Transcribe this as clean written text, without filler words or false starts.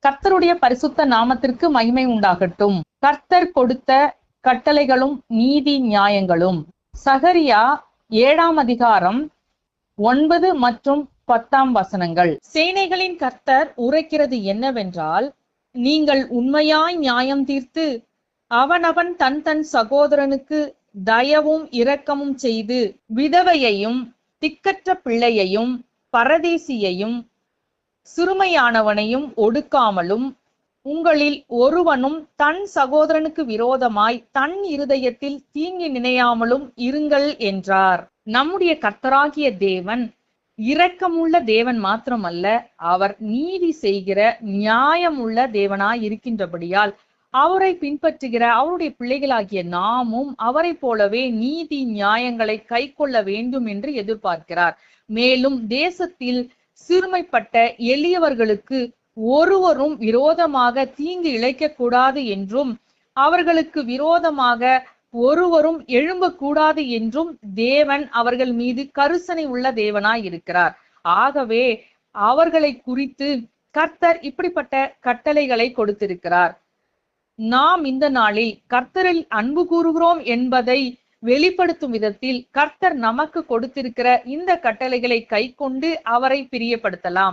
கர்த்தருடைய பரிசுத்த நாமத்திற்கு மகிமை உண்டாகட்டும். கர்த்தர் கொடுத்த கட்டளைகளும் நீதி நியாயங்களும். சகரியா 7ஆம் அதிகாரம் 9 மற்றும் 10ஆம் வசனங்கள். சேனைகளின் கர்த்தர் உரைக்கிறது என்னவென்றால், நீங்கள் உண்மையாய் நியாயம் தீர்த்து அவனவன் தன் தன் சகோதரனுக்கு தயவும் இரக்கமும் செய்து, விதவையையும் திக்கற்ற பிள்ளையையும் பரதேசியையும் சிறுமையானவனையும் ஒடுக்காமலும், உங்களில் ஒருவனும் தன் சகோதரனுக்கு விரோதமாய் தன் இருதயத்தில் தீங்கி நினையாமலும் இருங்கள் என்றார். நம்முடைய கர்த்தராகிய தேவன் இரக்கமுள்ள தேவன் மாத்திரமல்ல, அவர் நீதி செய்கிற நியாயமுள்ள தேவனாய் இருக்கின்றபடியால் அவரை பின்பற்றுகிற அவருடைய பிள்ளைகளாகிய நாமும் அவரை போலவே நீதி நியாயங்களை கை கொள்ள வேண்டும் என்று எதிர்பார்க்கிறார். மேலும் தேசத்தில் சிறுமைப்பட்ட எளியவர்களுக்கு ஒருவரும் விரோதமாக தீங்கு இழைக்க கூடாது என்றும், அவர்களுக்கு விரோதமாக ஒருவரும் எழும்பக்கூடாது என்றும் தேவன் அவர்கள் மீது கருசனை உள்ள தேவனாய் இருக்கிறார். ஆகவே அவர்களை குறித்து கர்த்தர் இப்படிப்பட்ட கட்டளைகளை கொடுத்திருக்கிறார். நாம் இந்த நாளில் கர்த்தரில் அன்பு கூறுகிறோம் என்பதை வெளிப்படுத்தும் விதத்தில் கர்த்தர் நமக்கு கொடுத்திருக்கிற இந்த கட்டளைகளை கைக்கொண்டு அவரை பிரியப்படுத்தலாம்.